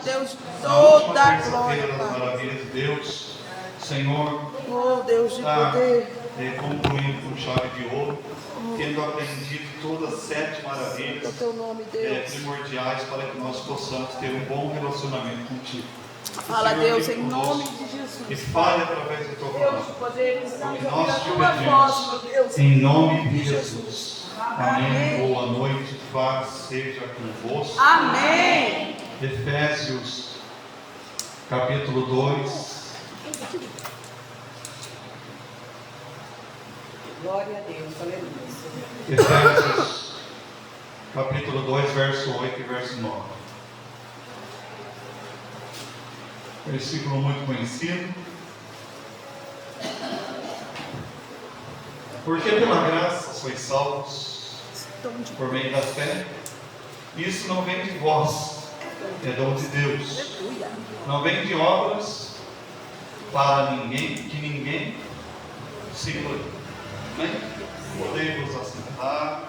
Deus de Na última toda a glória, terça-feira das Pai. maravilhas de Deus, Senhor, Oh, Deus de está poder. concluindo com chave de ouro, tendo aprendido todas as 7 É o maravilhas teu nome, Deus. primordiais para que nós possamos ter um bom relacionamento contigo. Fala, Senhor, Deus, fique em conosco nome de Jesus. e fale através do teu Deus nome. de poder, precisamos E ouvir nós a te tua voz, meu obedecemos. Deus. Em nome de Jesus. Amém. Amém. Boa noite, paz seja convosco. Amém. Efésios, capítulo 2. Glória a Deus, aleluia. Efésios, capítulo 2, verso 8 e verso 9. Versículo muito conhecido. Porque pela graça sois salvos por meio da fé. Isso não vem de vós, é dom de Deus. Não vem de obras para ninguém, que ninguém se glorie. Amém? Podemos assentar.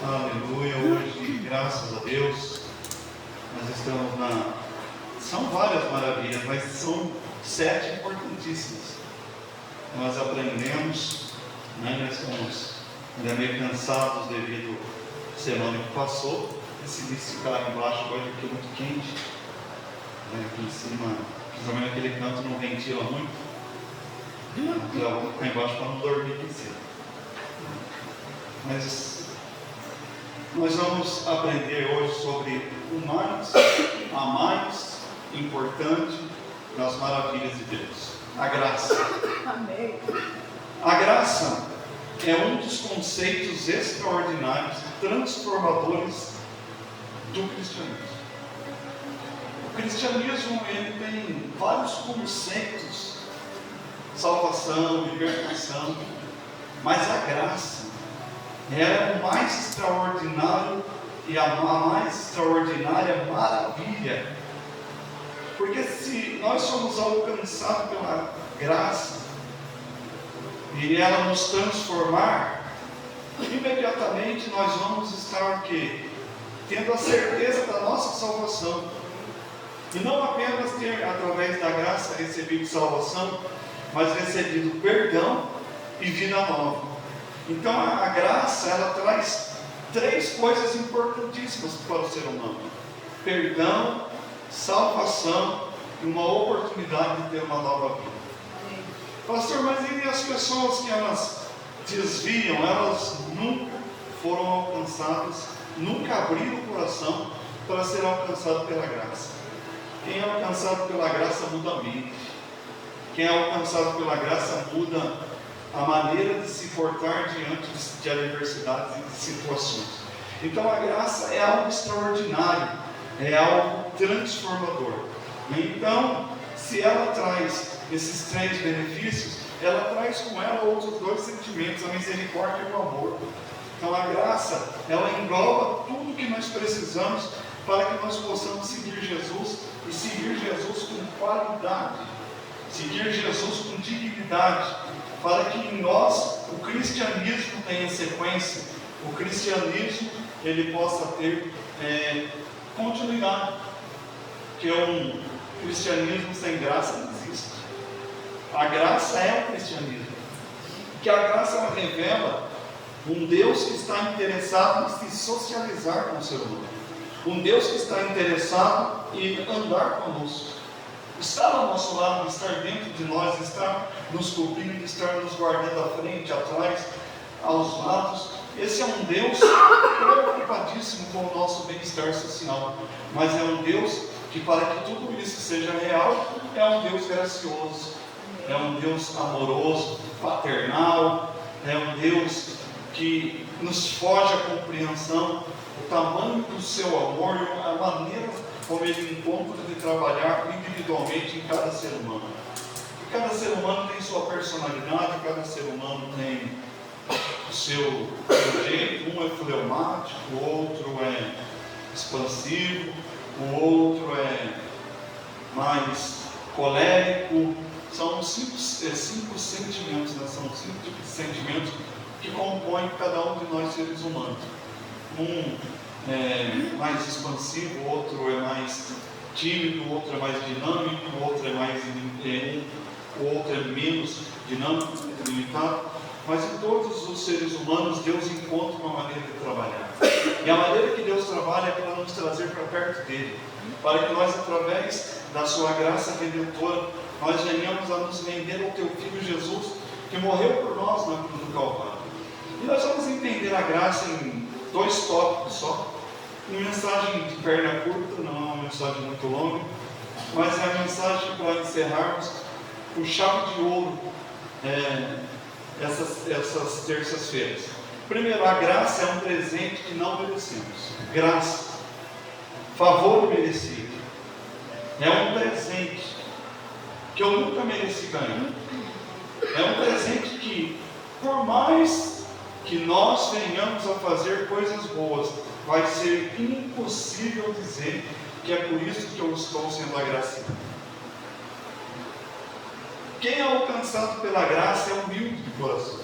Aleluia. Hoje, graças a Deus, nós estamos na... São várias maravilhas, mas são 7 importantíssimas. Nós aprendemos, né? Nós estamos ainda meio cansados devido à semana que passou. Decidi ficar embaixo agora porque é muito quente. Aqui em cima, principalmente naquele canto, não ventila muito. Eu vou ficar embaixo para não dormir aqui em cima. Mas nós vamos aprender hoje sobre a mais importante das maravilhas de Deus: a graça. Amém. A graça é um dos conceitos extraordinários e transformadores do cristianismo. O cristianismo ele tem vários conceitos: salvação, libertação, mas a graça é o mais extraordinário e a mais extraordinária maravilha. Porque se nós somos alcançados pela graça e ela nos transformar, imediatamente nós vamos estar o quê? Tendo a certeza da nossa salvação. E não apenas ter, através da graça, recebido salvação, mas recebido perdão e vida nova. Então a graça, ela traz 3 coisas importantíssimas para o ser humano: perdão, salvação e uma oportunidade de ter uma nova vida. Pastor, mas e as pessoas que elas desviam, elas nunca foram alcançadas, nunca abriram o coração para ser alcançado pela graça. Quem é alcançado pela graça muda a mente. Quem é alcançado pela graça muda a maneira de se portar diante de adversidades e de situações. Então a graça é algo extraordinário, é algo transformador. Então, se ela traz esses 3 benefícios, ela traz com ela outros 2 sentimentos: a misericórdia e o amor. Então a graça, ela engloba tudo que nós precisamos para que nós possamos seguir Jesus, e seguir Jesus com qualidade, seguir Jesus com dignidade, para que em nós o cristianismo tenha sequência, o cristianismo ele possa ter continuidade. Que um cristianismo sem graça não existe. A graça é o cristianismo. Que a graça ela revela um Deus que está interessado em se socializar com o ser humano, um Deus que está interessado em andar conosco, estar ao nosso lado, estar dentro de nós, estar nos cobrindo, estar nos guardando à frente, atrás, aos lados. Esse é um Deus preocupadíssimo com o nosso bem-estar social, mas é um Deus que, para que tudo isso seja real, é um Deus gracioso, é um Deus amoroso, paternal, é um Deus que nos foge à compreensão, o tamanho do seu amor e a maneira como ele encontra de trabalhar individualmente em cada ser humano. E cada ser humano tem sua personalidade, cada ser humano tem o seu jeito. Um é fleumático, o outro é expansivo, o outro é mais colérico. São 5 sentimentos, né? São 5 tipos de sentimentos que compõem cada um de nós seres humanos. Um é mais expansivo, o outro é mais tímido, o outro é mais dinâmico, o outro é mais o outro é menos dinâmico, limitado. Mas em todos os seres humanos, Deus encontra uma maneira de trabalhar. E a maneira que Deus trabalha é para nos trazer para perto dele, para que nós, através da sua graça redentora, nós venhamos a nos render ao teu Filho Jesus, que morreu por nós na cruz do Calvário. E nós vamos entender a graça em 2 tópicos só. Uma mensagem de perna curta, não é uma mensagem muito longa, mas é a mensagem para encerrarmos com chave de ouro essas terças-feiras. Primeiro, a graça é um presente que não merecemos. Graça, favor merecido. É um presente que eu nunca mereci ganhar. É um presente que, por mais que nós venhamos a fazer coisas boas, vai ser impossível dizer que é por isso que eu estou sendo agraciado. Quem é alcançado pela graça é humilde de coração.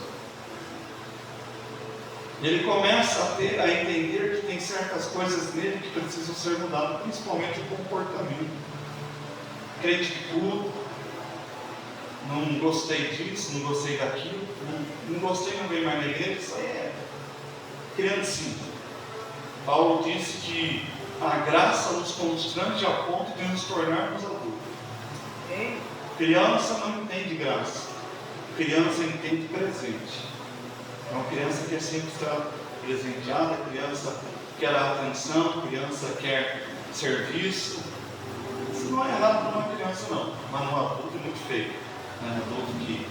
Ele começa a entender que tem certas coisas nele que precisam ser mudadas, principalmente o comportamento. Critico, não gostei disso, não gostei daquilo, não gostei, não veio mais na igreja, isso aí é criancinha. Paulo disse que a graça nos constrange a ponto de nos tornarmos adultos. Criança não entende graça, criança entende presente. É uma criança que sempre está presenteada, criança quer a atenção, criança quer serviço. Isso não é errado numa criança não, mas num adulto é muito feio. Adulto que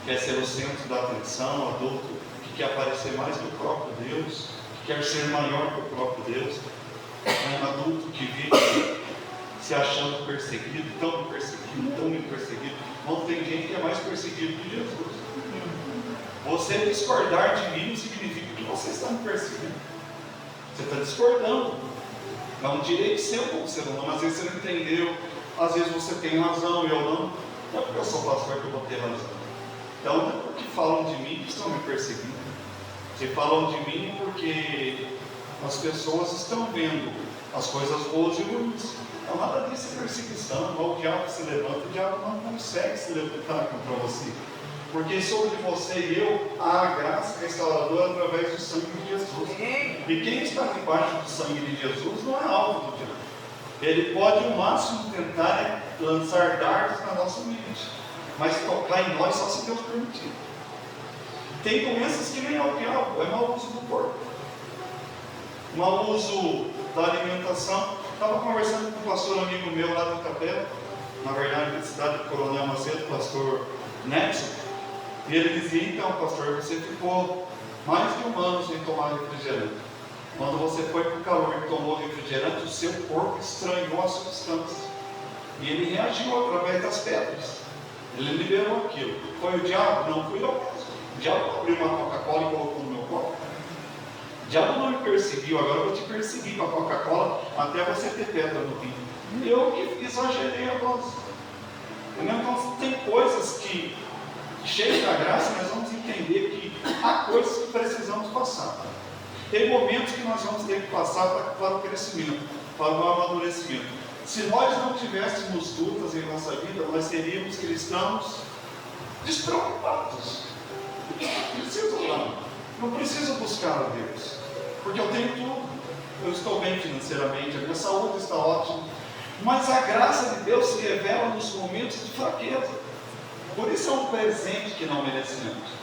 quer ser o centro da atenção, adulto que quer aparecer mais que o próprio Deus, que quer ser maior que o próprio Deus, adulto que vive se achando perseguido, tão me perseguido. Não tem gente que é mais perseguido que Jesus. Você discordar de mim não significa que você está me perseguindo. Você está discordando. É um direito seu como ser humano. Às vezes você não entendeu, às vezes você tem razão e eu não. Não é porque eu sou pastor que eu vou ter razão. Então não é porque falam de mim que estão me perseguindo. Se falam de mim porque as pessoas estão vendo as coisas boas e ruins. Então nada disso é perseguição. Igual o diabo se levanta, o diabo não consegue se levantar contra você. Porque sobre você e eu há a graça restauradora através do sangue de Jesus. E quem está debaixo do sangue de Jesus não é alvo do diabo. Ele pode, no máximo, tentar lançar dardos na nossa mente, mas tocar em nós só se Deus permitir. Tem doenças que nem é o diabo, é mau uso do corpo, mau uso da alimentação. Estava conversando com um pastor amigo meu lá da Capela, na verdade, na cidade de Coronel Macedo, pastor Nelson, e ele dizia: então, pastor, você ficou mais de 1 ano sem tomar refrigerante. Quando você foi para o calor e tomou refrigerante, o seu corpo estranhou a substância. E ele reagiu através das pedras. Ele liberou aquilo. Foi o diabo? Não fui eu mesmo. O diabo abriu uma Coca-Cola e colocou no meu copo. O diabo não me perseguiu, agora eu vou te perseguir com a Coca-Cola até você ter pedra no rim. Eu que exagerei a dose. Então tem coisas que, cheias da graça, nós vamos entender que há coisas que precisamos passar. Tem momentos que nós vamos ter que passar para o crescimento, para o amadurecimento. Se nós não tivéssemos lutas em nossa vida, nós seríamos cristãos despreocupados. Não preciso buscar a Deus, porque eu tenho tudo. Eu estou bem financeiramente, a minha saúde está ótima. Mas a graça de Deus se revela nos momentos de fraqueza. Por isso é um presente que não merecemos.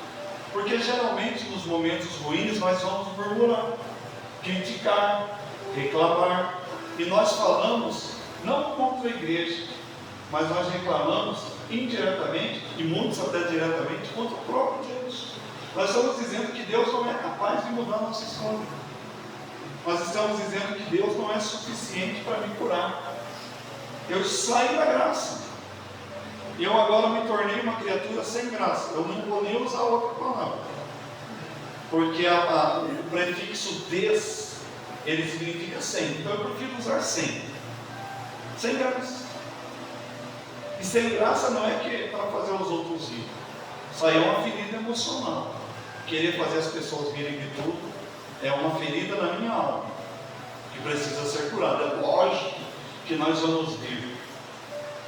Porque geralmente nos momentos ruins nós vamos murmurar, criticar, reclamar. E nós falamos não contra a igreja, mas nós reclamamos indiretamente, e muitos até diretamente, contra o próprio Deus. Nós estamos dizendo que Deus não é capaz de mudar a nossa história. Nós estamos dizendo que Deus não é suficiente para me curar. Eu saí da graça. E eu agora me tornei uma criatura sem graça. Eu não vou nem usar outra palavra. Porque o prefixo des, ele significa sem. Então eu prefiro usar sem. Sem graça. E sem graça não é que é para fazer os outros rir. Isso aí é uma ferida emocional. Querer fazer as pessoas rirem de tudo é uma ferida na minha alma, que precisa ser curada. É lógico que nós vamos rir.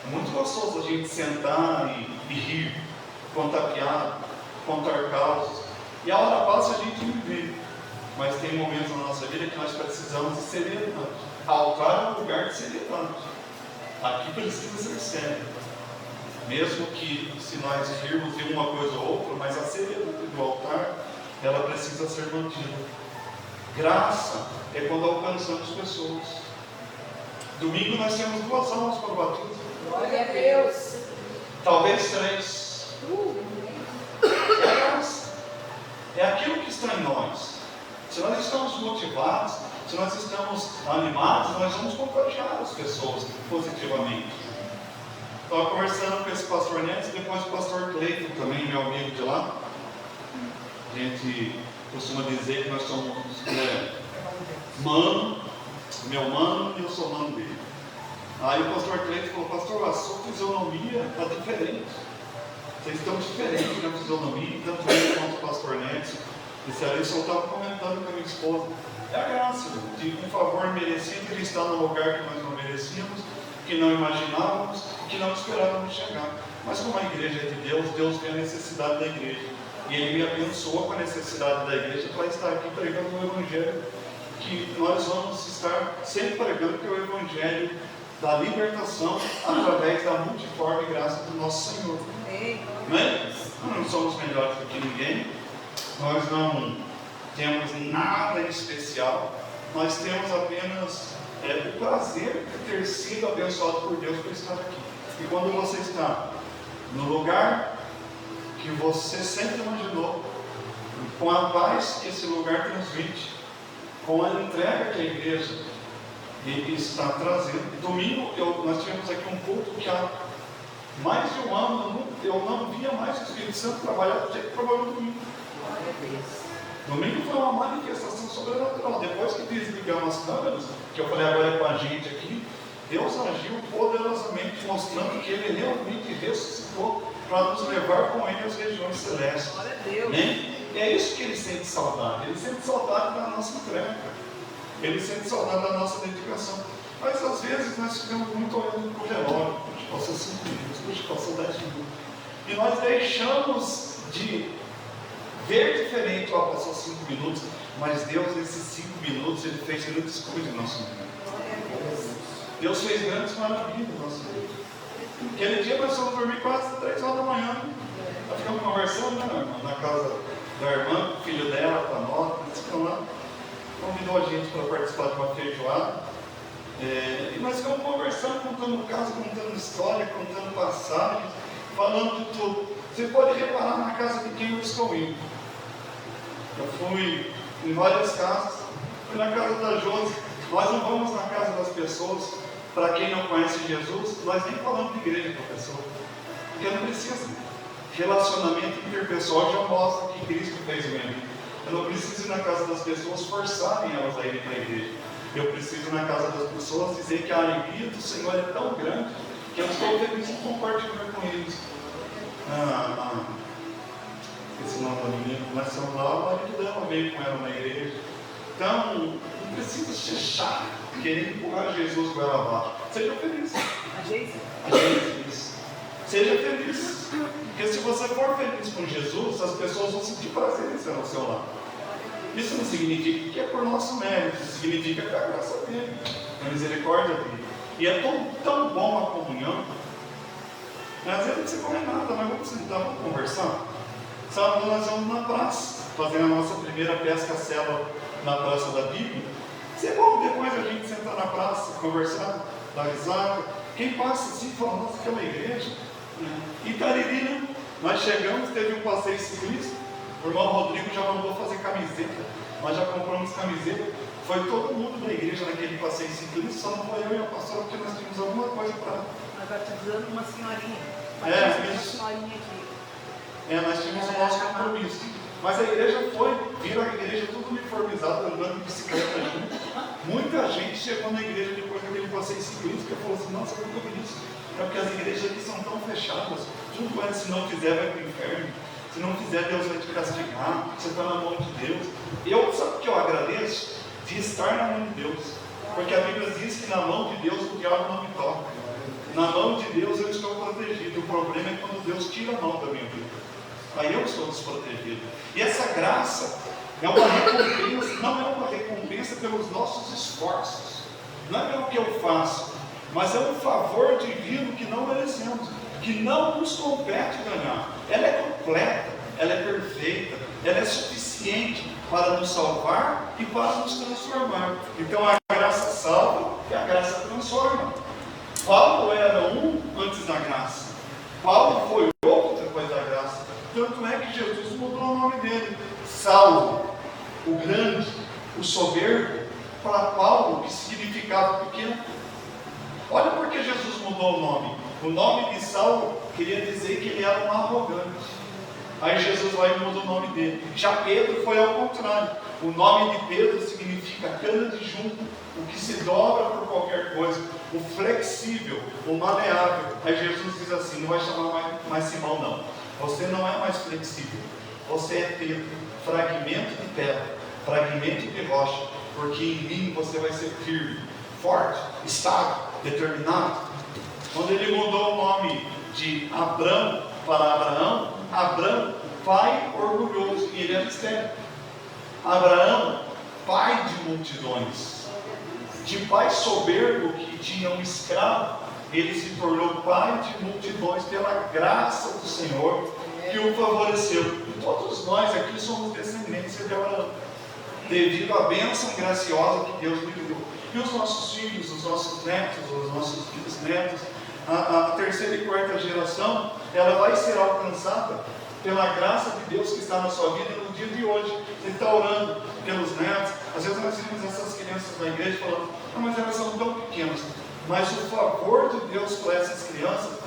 É muito gostoso a gente sentar e rir, contar piada, contar causas. E a hora passa a gente vive. Mas tem momentos na nossa vida que nós precisamos de seriedade. Altar é um lugar de seriedade. Aqui precisa ser sério. Mesmo que se nós rirmos de uma coisa ou outra, mas a seriedade do altar, ela precisa ser mantida. Graça é quando alcançamos pessoas. Domingo nós temos 2 almas para o batismo. Glória a Deus. Talvez 3. É graça. É aquilo que está em nós. Se nós estamos motivados, se nós estamos animados, nós vamos contagiar as pessoas positivamente. Estava conversando com esse pastor Neto, depois o pastor Cleiton também, meu amigo de lá. A gente costuma dizer que nós somos mano, meu mano e eu sou mano dele. Aí o pastor Cleiton falou: pastor, a sua fisionomia está diferente. Vocês estão diferentes na fisionomia, tanto ele quanto o pastor Neto. Disseram isso, eu estava comentando com a minha esposa. É a graça de um favor merecido de estar no lugar que nós não merecíamos, que não imaginávamos, que não esperávamos chegar. Mas como a igreja é de Deus, Deus vê a necessidade da igreja. E Ele me abençoou com a necessidade da igreja para estar aqui pregando o Evangelho, que nós vamos estar sempre pregando, que é o Evangelho da libertação através da multiforme graça do nosso Senhor. Né? Nós não somos melhores do que ninguém, nós não temos nada especial, nós temos apenas o prazer de ter sido abençoado por Deus por estar aqui. E quando você está no lugar que você sempre imaginou, com a paz que esse lugar transmite, com a entrega que a igreja está trazendo. Domingo nós tivemos aqui um culto que há mais de um ano eu não via mais o Espírito Santo trabalhar do jeito que trabalhou no domingo. Domingo foi uma manifestação sobrenatural. Depois que desligamos as câmeras, que eu falei agora é com a gente aqui, Deus agiu poderosamente, mostrando que Ele realmente ressuscitou para nos levar com Ele às regiões celestes. Né? É isso que Ele sente saudade. Ele sente saudade da nossa entrega. Ele sente saudade da nossa dedicação. Mas às vezes nós ficamos muito olhando para o relógio. Puxa, passou 5 minutos, puxa, passou 10 minutos. E nós deixamos de ver diferente, ó, passou 5 minutos, mas Deus, nesses 5 minutos, Ele fez grandes coisas no nosso mundo. Deus fez grandes maravilhas no nosso mundo. Aquele dia nós fomos dormir quase 3 horas da manhã. Nós ficamos conversando, né, na casa da irmã, o filho dela, com a nota, eles ficam lá. Convidou a gente para participar de uma feijoada. E nós ficamos conversando, contando casos, contando história, contando passagens, falando de tudo. Você pode reparar na casa de quem eu estou indo. Eu fui em várias casas, fui na casa da Josi. Nós não vamos na casa das pessoas, para quem não conhece Jesus, nós nem falamos de igreja para a pessoa, porque não precisa. Relacionamento interpessoal já mostra que Cristo fez o mesmo. Eu não preciso ir na casa das pessoas forçarem elas a irem para a igreja. Eu preciso ir na casa das pessoas dizer que a alegria do Senhor é tão grande que eu estou feliz em compartilhar com eles. Esse nome da menina, começamos lá, o marido dela veio com ela na igreja. Então, não precisa ser chato, querer empurrar Jesus com ela abaixo. Seja feliz. Seja feliz. Porque se você for feliz com Jesus, as pessoas vão sentir prazer em estar ao seu lado. Isso não significa que é por nosso mérito, isso significa que é a graça dele, a misericórdia dele. E é tão bom a comunhão. Às vezes não precisa comer nada, mas vamos sentar, vamos conversar. Sábado nós vamos na praça, fazendo a nossa primeira pesca célula na Praça da Bíblia. Isso é bom depois a gente sentar na praça, conversar, dar risada. Quem passa assim fala, nossa, aquela igreja. Em Cariri, nós chegamos, teve um passeio ciclista. O irmão Rodrigo já mandou fazer camiseta. Nós já compramos camiseta. Foi todo mundo da igreja naquele passeio ciclista, só não foi eu e a pastora, porque nós tínhamos alguma coisa para. Nós batizando uma senhorinha. Uma senhorinha aqui. Nós tínhamos o nosso compromisso. Mas a igreja foi, viram a igreja tudo uniformizado, andando de bicicleta junto. Muita gente chegou na igreja depois daquele passeio ciclista e falou assim, nossa, por que isso? É porque as igrejas aqui são tão fechadas. Tudo é, se não fizer vai para o inferno. Se não fizer, Deus vai te castigar. Você está na mão de Deus. Sabe o que eu agradeço? De estar na mão de Deus. Porque a Bíblia diz que na mão de Deus o diabo não me toca. Na mão de Deus eu estou protegido. O problema é quando Deus tira a mão da minha vida. Aí eu estou desprotegido. E essa graça é uma recompensa, não é uma recompensa pelos nossos esforços. Não é pelo que eu faço, mas é um favor divino que não merecemos, que não nos compete ganhar. Ela é completa, ela é perfeita, ela é suficiente para nos salvar e para nos transformar. Então a graça salva e a graça transforma. Paulo era um antes da graça. Paulo foi outro depois da graça. Tanto é que Jesus mudou o nome dele. Saulo, o grande, o soberbo, para Paulo, que significava pequeno. Olha por que Jesus mudou o nome. O nome de Saulo queria dizer que ele era um arrogante. Aí Jesus vai e muda o nome dele. Já Pedro foi ao contrário. O nome de Pedro significa cana de junco, o que se dobra por qualquer coisa, o flexível, o maleável. Aí Jesus diz assim, não vai chamar mais Simão não. Você não é mais flexível. Você é Pedro, fragmento de pedra, fragmento de rocha, porque em mim você vai ser firme, forte, estável, determinado. Quando ele mudou o nome de Abrão para Abraão, Abrão, pai orgulhoso, e ele era estéril. Abraão, pai de multidões. De pai soberbo que tinha um escravo, ele se tornou pai de multidões pela graça do Senhor que o favoreceu. E todos nós aqui somos descendentes de Abraão, devido à bênção graciosa que Deus nos deu. E os nossos filhos, os nossos netos, os nossos bisnetos, a terceira e quarta geração, ela vai ser alcançada pela graça de Deus que está na sua vida no dia de hoje. Você está orando pelos netos. Às vezes nós vemos essas crianças na igreja falando, mas elas são tão pequenas. Mas o favor de Deus para essas crianças,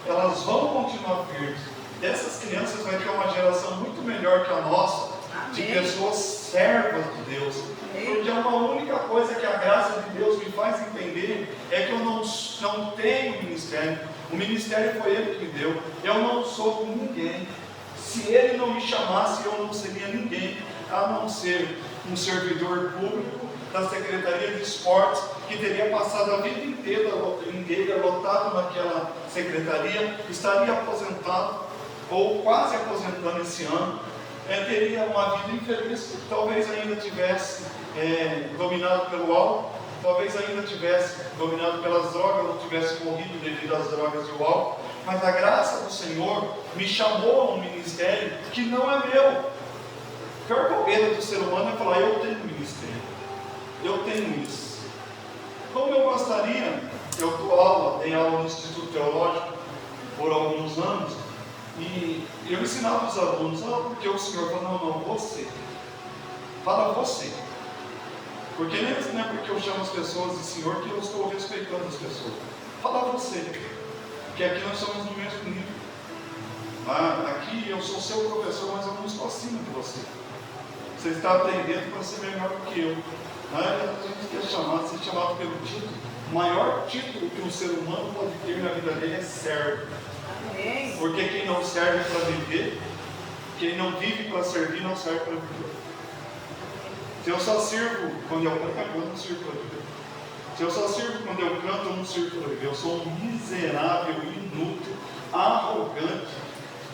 elas vão continuar firmes. Dessas crianças vai ter uma geração muito melhor que a nossa, de pessoas servas de Deus. Porque é uma única coisa que a graça de Deus me faz entender, é que eu não tenho ministério. O ministério foi Ele que me deu. Eu não sou ninguém. Se Ele não me chamasse, eu não seria ninguém, a não ser um servidor público da Secretaria de Esportes, que teria passado a vida inteira lotado naquela secretaria, estaria aposentado, ou quase aposentando esse ano, teria uma vida infeliz, talvez ainda tivesse dominado pelo álcool, talvez ainda tivesse dominado pelas drogas, ou tivesse morrido devido às drogas e ao álcool, mas a graça do Senhor me chamou a um ministério que não é meu. A pior bobeira do ser humano é falar, eu tenho ministério, eu tenho isso. Como eu gostaria, eu dei aula no Instituto Teológico por alguns anos, e eu ensinava os alunos, porque o Senhor falou, não, você, fala você. Porque não é porque eu chamo as pessoas de Senhor que eu estou respeitando as pessoas. Fala você, porque aqui nós somos no mesmo nível. Aqui eu sou seu professor, mas eu não estou acima de você. Você está aprendendo para ser melhor do que eu. A gente quer ser chamado pelo título. O maior título que um ser humano pode ter na vida dele é servo. Porque quem não serve para viver, quem não vive para servir, não serve para viver. Se eu só sirvo quando eu canto, eu não sirvo para viver. Se eu só sirvo quando eu canto, eu não sirvo para viver. Eu sou um miserável, inútil, arrogante,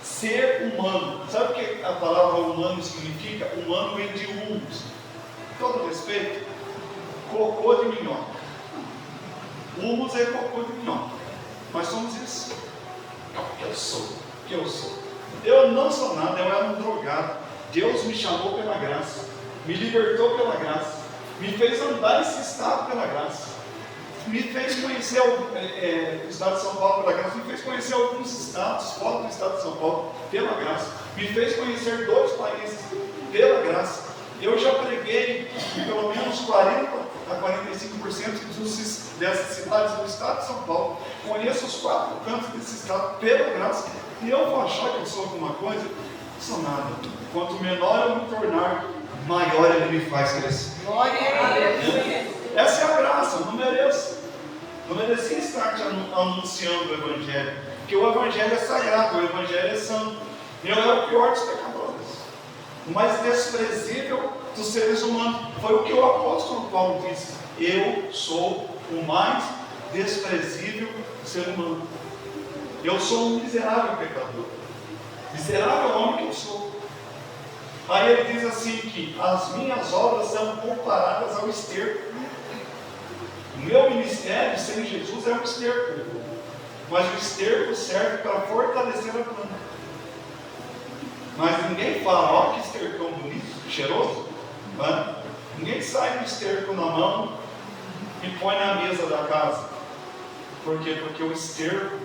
ser humano. Sabe o que a palavra humano significa? Humano vem de humus. Todo respeito, cocô de minhoca. Humus é cocô de minhoca. Nós somos isso. É o que eu sou. Eu não sou nada, eu era um drogado. Deus me chamou pela graça, me libertou pela graça, me fez andar esse estado pela graça, me fez conhecer o estado de São Paulo pela graça, me fez conhecer alguns estados fora do estado de São Paulo pela graça, me fez conhecer 2 países pela graça. Eu já preguei em pelo menos 40 a 45% dessas cidades do estado de São Paulo. Conheço os 4 cantos desse estado pela graça. E eu vou achar que eu sou alguma coisa? Não sou nada. Quanto menor eu me tornar, maior Ele me faz crescer. Glória a Deus. Essa é a graça, eu não mereço. Não merecia estar te anunciando o Evangelho. Porque o Evangelho é sagrado, o Evangelho é santo. Eu é o pior dos pecadores. O mais desprezível dos seres humanos. Foi o que o apóstolo Paulo disse: eu sou o mais desprezível ser humano. Eu sou um miserável pecador. Miserável homem que eu sou. Aí ele diz assim que as minhas obras são comparadas ao esterco. O meu ministério sem Jesus é um esterco. Mas o esterco serve para fortalecer a planta. Mas ninguém fala, ó que estercão bonito, cheiroso. Né? Ninguém sai com esterco na mão e põe na mesa da casa. Por quê? Porque o esterco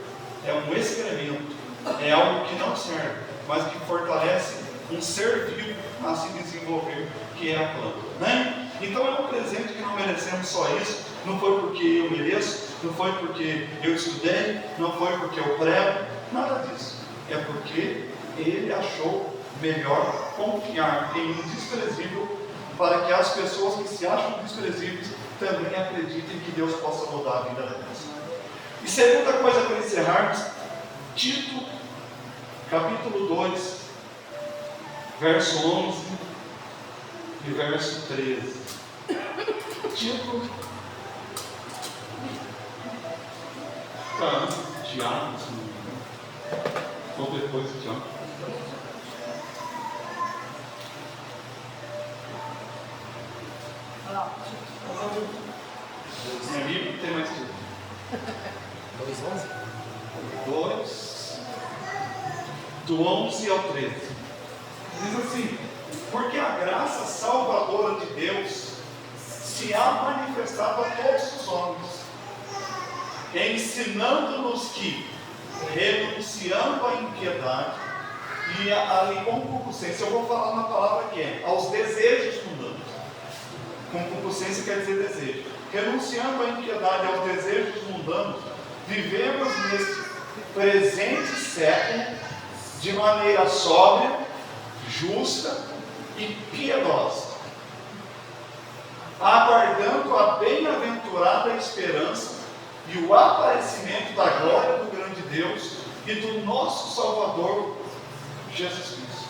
é um excremento, é algo que não serve, mas que fortalece um ser vivo a se desenvolver, que é a planta. Né? Então é um presente que não merecemos só isso. Não foi porque eu mereço, não foi porque eu estudei, não foi porque eu prego, nada disso. É porque ele achou melhor confiar em um desprezível, para que as pessoas que se acham desprezíveis também acreditem que Deus possa mudar a vida delas. E segunda coisa para encerrarmos, Tito, capítulo 2, verso 11 e verso 13. Tito, Tiago, ou depois de Tiago. Minha Bíblia tem mais tudo. 2, do 11 ao 13. Diz assim: porque a graça salvadora de Deus se há manifestado a todos os homens, ensinando-nos que, renunciando à impiedade e à concupiscência, eu vou falar na palavra que é, aos desejos mundanos. Concupiscência quer dizer desejo. Renunciando à impiedade e aos desejos mundanos, vivemos neste presente século de maneira sóbria, justa e piedosa, aguardando a bem-aventurada esperança e o aparecimento da glória do grande Deus e do nosso Salvador Jesus Cristo.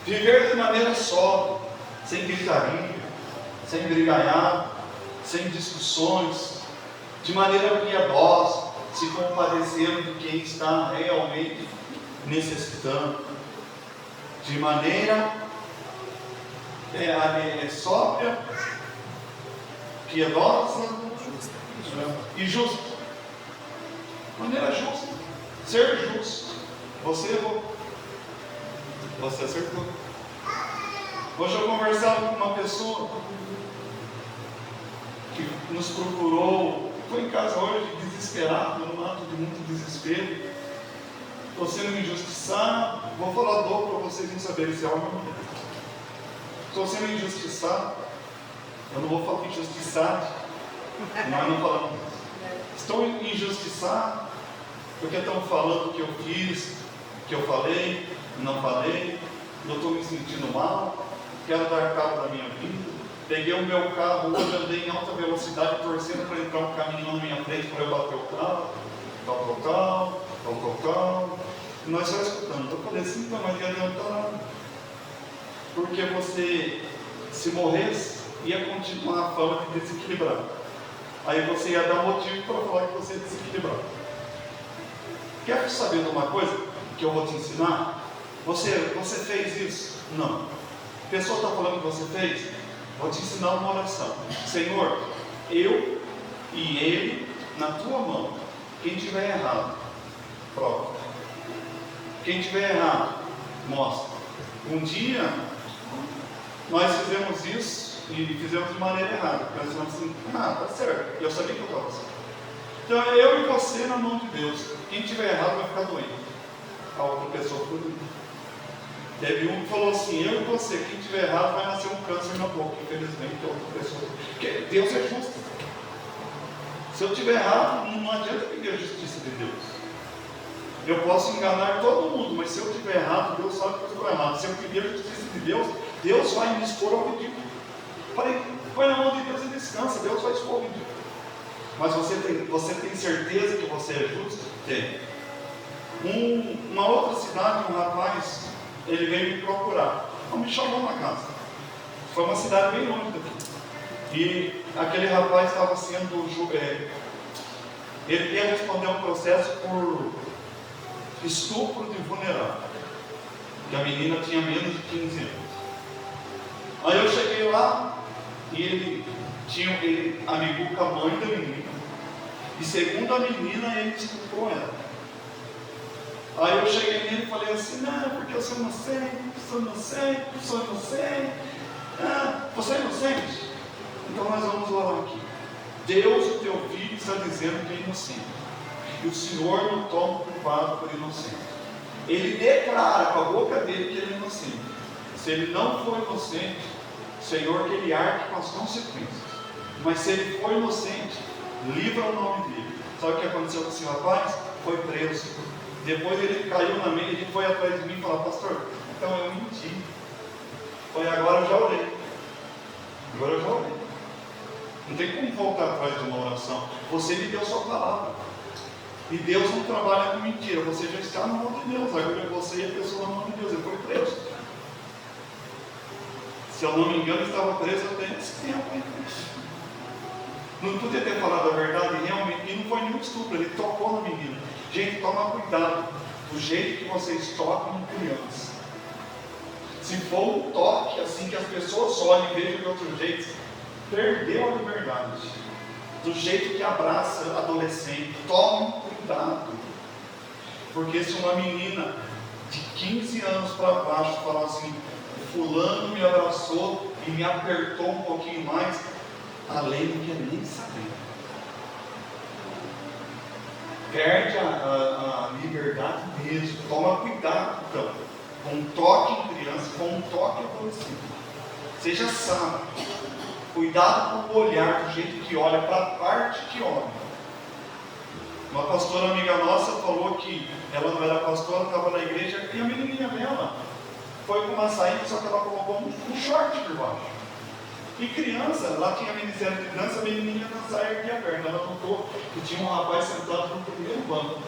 Viver de maneira sóbria, sem gritaria, sem brigaiada, sem discussões, de maneira piedosa, se compadecendo de quem está realmente necessitando, de maneira sóbria, piedosa e justa. Maneira justa, ser justo. Você errou, você acertou. Hoje eu conversava com uma pessoa que nos procurou, foi em casa hoje desesperado, num ato de muito desespero. Você não me injustiçar, vou falar dor para vocês não saberem se é homem ou mulher. Estou sendo injustiçado, eu não vou falar injustiçado, nós não falamos. Estou injustiçado porque estão falando que eu fiz, que eu falei, não falei, eu estou me sentindo mal, quero dar cabo da minha vida. Peguei o meu carro, hoje andei em alta velocidade, torcendo para entrar um caminhão na minha frente para eu bater o carro, tal. E nós só escutando. Eu falei assim, não, mas ia adiantar nada. Porque você, se morresse, ia continuar a fama de desequilibrado. Aí você ia dar motivo para falar que você é desequilibrado. Quer saber de uma coisa que eu vou te ensinar? Você fez isso? Não. A pessoa está falando que você fez? Vou te ensinar uma oração. Senhor, eu e ele na tua mão. Quem tiver errado, prova. Quem tiver errado, mostra. Um dia nós fizemos isso e fizemos de maneira errada. Pensamos assim, tá certo. Eu sabia que eu estava certo. Então é eu e você na mão de Deus. Quem tiver errado vai ficar doente. A outra pessoa ficou doente. Teve um que falou assim, eu e você, quem tiver errado vai nascer um câncer na boca, infelizmente, a outra pessoa. Porque Deus é justo. Se eu tiver errado, não adianta pedir a justiça de Deus. Eu posso enganar todo mundo, mas se eu tiver errado, Deus sabe que eu estou errado. Se eu pedir a justiça de Deus, Deus vai me expor ao ridículo. Falei, põe na mão de Deus e descansa, Deus vai expor ao ridículo. Mas você tem certeza que você é justo? Tem. Uma outra cidade, um rapaz, ele veio me procurar. Então me chamou na casa. Foi uma cidade bem longe daqui. E aquele rapaz estava sendo ele ia responder um processo por estupro de vulnerável, que a menina tinha menos de 15 anos. Aí eu cheguei lá e ele amigou com a mãe da menina, e segundo a menina ele estuprou ela. Aí eu cheguei nele e falei assim: não, porque eu sou inocente, sou inocente, sou inocente. Ah, você é inocente? Então nós vamos orar aqui. Deus, o teu filho, está dizendo que é inocente, e o Senhor não toma o culpado por inocente. Ele declara com a boca dele que ele é inocente. Se ele não for inocente, Senhor, que ele arque com as consequências. Mas se ele for inocente, livra o nome dele. Sabe o que aconteceu com esse rapaz? Foi preso. Depois ele caiu na mente, ele foi atrás de mim e falou: pastor, então eu menti. Foi, agora eu já orei. Agora eu já orei. Não tem como voltar atrás de uma oração. Você me deu sua palavra. E Deus não trabalha com mentira. Você já está no nome de Deus. Agora você e a pessoa no nome de Deus. Ele foi preso. Se eu não me engano, estava preso até esse tempo. Não podia ter falado a verdade realmente. E não foi nenhum estupro. Ele tocou na menina. Gente, toma cuidado do jeito que vocês tocam em criança. Se for um toque assim que as pessoas olhem e vejam de outro jeito, perdeu a liberdade. Do jeito que abraça adolescente, tome cuidado. Porque se uma menina de 15 anos para baixo falar assim: fulano me abraçou e me apertou um pouquinho mais, a lei não quer nem saber. Perde a liberdade mesmo. Toma cuidado então, com um toque em criança, com um toque em adolescente. Seja sábio. Cuidado com o olhar, do jeito que olha, para a parte que olha. Uma pastora amiga nossa falou que ela não era pastora, estava na igreja, e a menininha dela foi com uma saída, só que ela colocou um short por baixo. E criança, lá tinha ministério de dança, a menininha dançava e erguia a perna. Ela notou que tinha um rapaz sentado no primeiro banco.